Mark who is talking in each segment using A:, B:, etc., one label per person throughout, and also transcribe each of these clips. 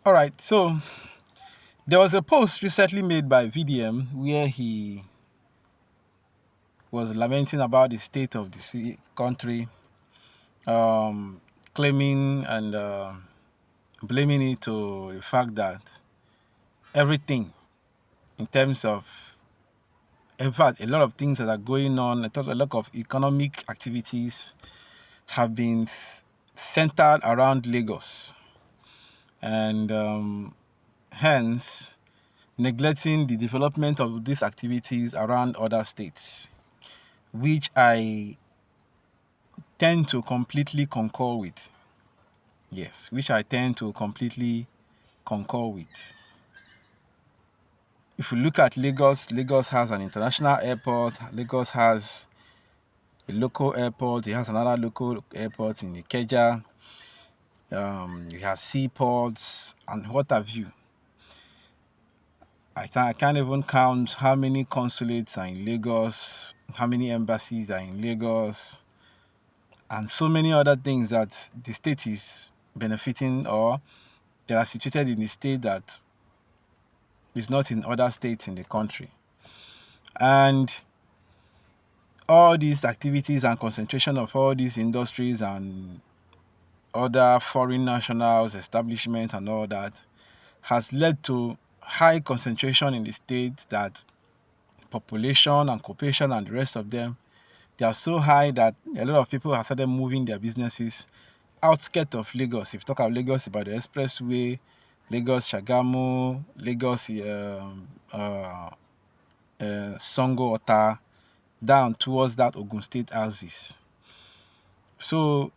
A: All right, so there was a post recently made by VDM where he was lamenting about the state of the country, um, claiming and blaming it to the fact that everything, in terms of, in fact, a lot of things that are going on, a lot of economic activities have been centered around Lagos, and hence neglecting the development of these activities around other states, which I tend to completely concur with. Yes, which I tend to completely concur with. If you look at Lagos, Lagos has an international airport. Lagos has a local airport. It has another local airport in Ikeja. It has seaports and what have you. I can't even count how many consulates are in Lagos, how many embassies are in Lagos, and so many other things that the state is benefiting or that are situated in the state that is not in other states in the country. And all these activities and concentration of all these industries and other foreign nationals, establishments and all that has led to high concentration in the state that population and cooperation and the rest of them, they are so high that a lot of people have started moving their businesses outskirts of Lagos. If you talk about Lagos, about the expressway, Lagos Shagamu, Lagos Sango Ota, down towards that Ogun State houses. So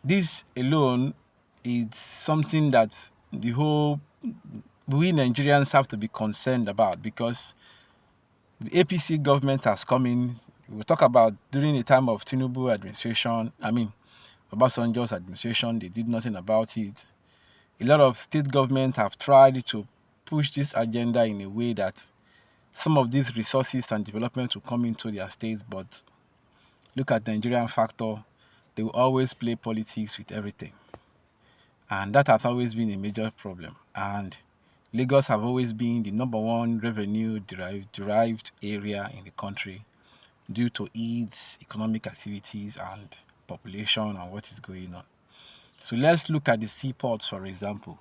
A: this alone is something that we Nigerians have to be concerned about, because the APC government has come in. We'll talk about during the time of Tinubu administration, Obasanjo's administration, they did nothing about it. A lot of state governments have tried to push this agenda in a way that some of these resources and development will come into their states, but look at the Nigerian factor, they will always play politics with everything. And that has always been a major problem. And Lagos have always been the number one revenue derived area in the country due to its economic activities and population and what is going on. So let's look at the seaports, for example.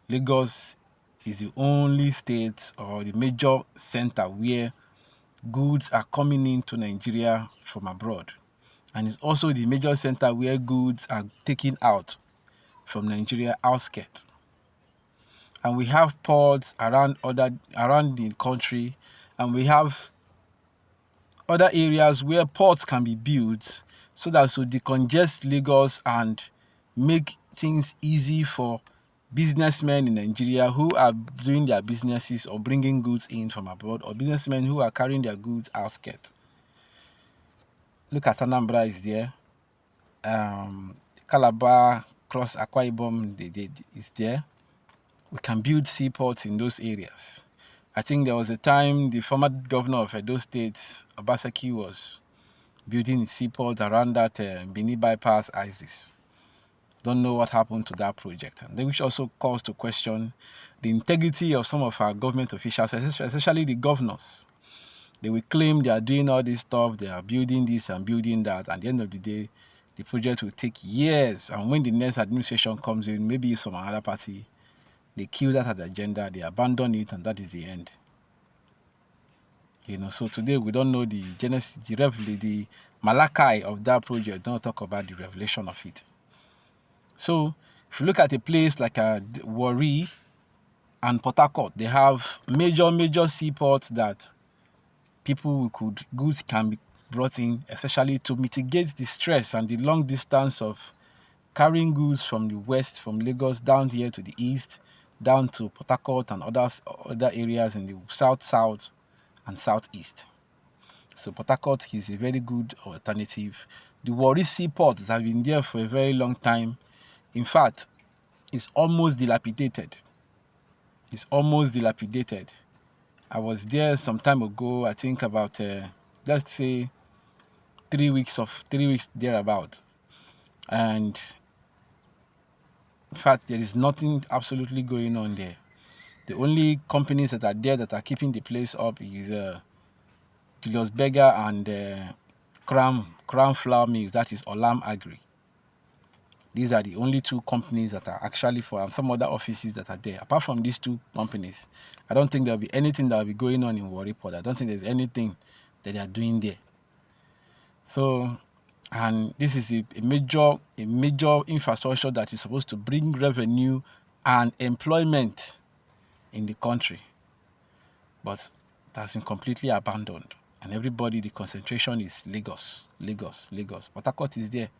A: Lagos is the only state or the major center where goods are coming into Nigeria from abroad. And it's also the major center where goods are taken out from Nigeria outskirts. And we have ports around the country, and we have other areas where ports can be built so that to decongest Lagos and make things easy for businessmen in Nigeria who are doing their businesses or bringing goods in from abroad, or businessmen who are carrying their goods outskirts. Look at Anambra is there. Calabar, Cross Akwa Ibom is there. We can build seaports in those areas. I think there was a time the former governor of Edo State, Obaseki, was building a seaport around that Bini Bypass ISIS. Don't know what happened to that project. And which also calls to question the integrity of some of our government officials, especially the governors. They will claim they are doing all this stuff, they are building this and building that. At the end of the day, the project will take years. And when the next administration comes in, maybe it's from another party, they kill that agenda, they abandon it, and that is the end. So today we don't know the genesis, the Malachi of that project. Don't talk about the revelation of it. So if you look at a place like Warri and Port Harcourt, they have major seaports that goods can be brought in, especially to mitigate the stress and the long distance of carrying goods from the west, from Lagos down here to the east, down to Port Harcourt and other areas in the south and southeast. So Port Harcourt is a very good alternative. The Warri Seaport has been there for a very long time. In fact, it's almost dilapidated. I was there some time ago, I think about, let's say, 3 weeks thereabout. And in fact, there is nothing absolutely going on there. The only companies that are there that are keeping the place up is Julius Berger and Crown Flour Mills, that is Olam Agri. These are the only two companies that are actually for, and some other offices that are there. Apart from these two companies, I don't think there'll be anything that will be going on in Warri Port. I don't think there's anything that they are doing there. So, and this is a major infrastructure that is supposed to bring revenue and employment in the country, but it has been completely abandoned. And everybody, the concentration is Lagos. Port Harcourt is there.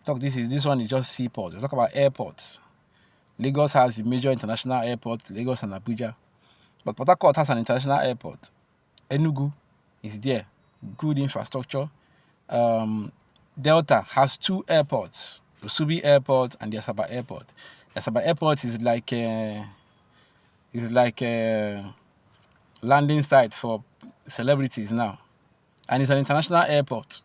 A: This one is just seaport. We talk about airports. Lagos has a major international airport, Lagos and Abuja. But Port Harcourt has an international airport. Enugu is there. Good infrastructure. Delta has two airports, the Subi Airport and the Asaba Airport. The Asaba Airport is like a landing site for celebrities now. And it's an international airport.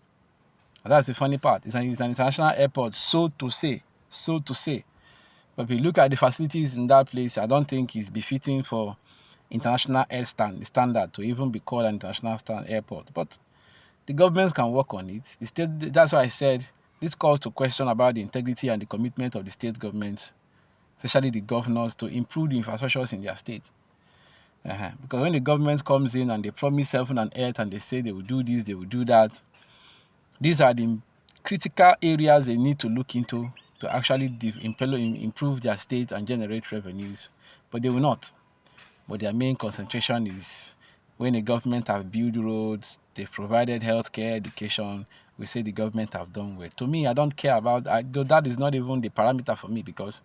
A: And that's the funny part. It's an international airport, so to say. But if you look at the facilities in that place, I don't think it's befitting for international air standard to even be called an international airport. But the governments can work on it. The state, that's why I said this calls to question about the integrity and the commitment of the state governments, especially the governors, to improve the infrastructures in their state. Because when the government comes in and they promise heaven and earth and they say they will do this, they will do that, these are the critical areas they need to look into to actually improve their state and generate revenues. But they will not. But their main concentration is when the government have built roads, they've provided healthcare, education, we say the government have done well. To me, I don't care about that. Is not even the parameter for me, because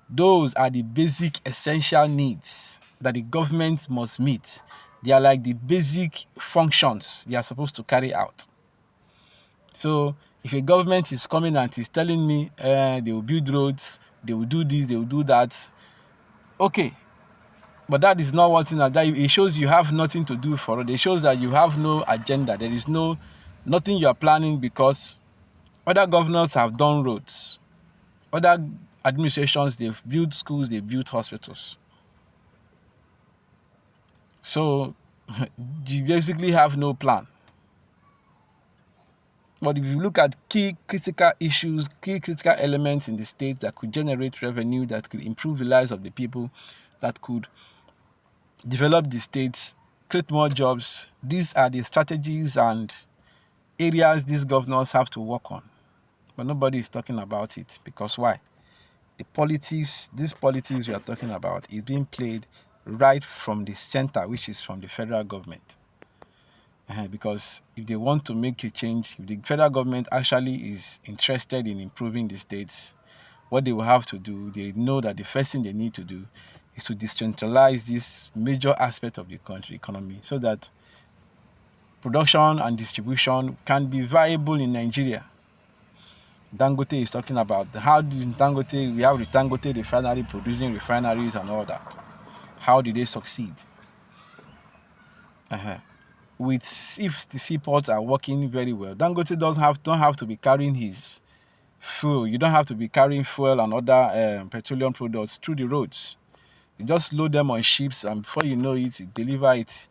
A: those are the basic essential needs that the government must meet. They are like the basic functions they are supposed to carry out. So if a government is coming and is telling me they will build roads, they will do this, they will do that, okay. But that is not one thing that it shows you have nothing to do for it. It shows that you have no agenda. There is nothing you are planning, because other governors have done roads. Other administrations, they've built schools, they've built hospitals. So you basically have no plan. But if you look at key critical issues, key critical elements in the state that could generate revenue, that could improve the lives of the people, that could develop the states, create more jobs, these are the strategies and areas these governors have to work on. But nobody is talking about it. Because why? These politics we are talking about is being played right from the center, which is from the federal government. Because if they want to make a change, if the federal government actually is interested in improving the states, what they will have to do, they know that the first thing they need to do is to decentralize this major aspect of the country economy, so that production and distribution can be viable in Nigeria. Dangote is talking about we have the Dangote refinery producing refineries and all that. How did they succeed? If the seaports are working very well, Dangote don't have to be carrying his fuel. You don't have to be carrying fuel and other petroleum products through the roads. You just load them on ships, and before you know it, you deliver it.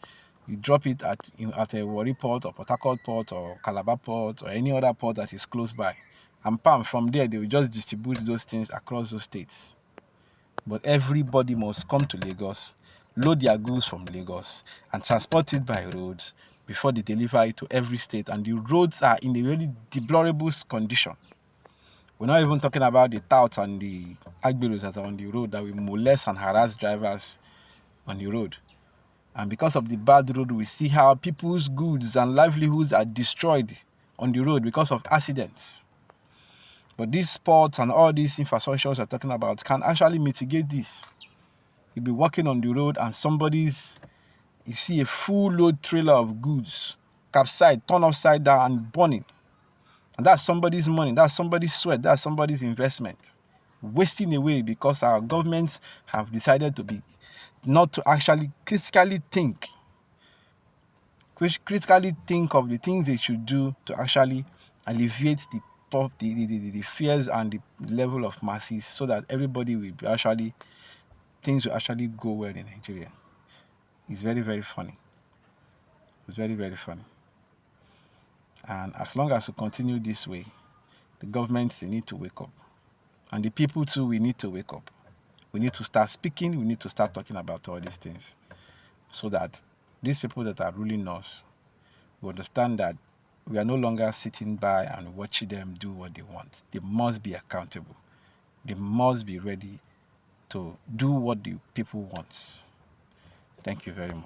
A: You drop it at a Warri Port or Port Harcourt Port or Calabar Port or any other port that is close by. And from there, they will just distribute those things across those states. But everybody must come to Lagos, load their goods from Lagos, and transport it by road before they deliver it to every state. And the roads are in a really deplorable condition. We're not even talking about the touts and the agberos that are on the road that will molest and harass drivers on the road. And because of the bad road, we see how people's goods and livelihoods are destroyed on the road because of accidents. But these sports and all these infrastructures we're talking about can actually mitigate this. You'll be walking on the road and you see a full load trailer of goods capsized, turned upside down and burning. And that's somebody's money, that's somebody's sweat, that's somebody's investment wasting away, because our governments have decided not to actually critically think of the things they should do to actually alleviate the up the fears and the level of masses, so that everybody will be actually, things will actually go well in Nigeria. It's very, very funny. It's very, very funny. And as long as we continue this way, the governments, they need to wake up. And the people too, we need to wake up. We need to start speaking. We need to start talking about all these things, so that these people that are ruling us will understand that we are no longer sitting by and watching them do what they want. They must be accountable. They must be ready to do what the people want. Thank you very much.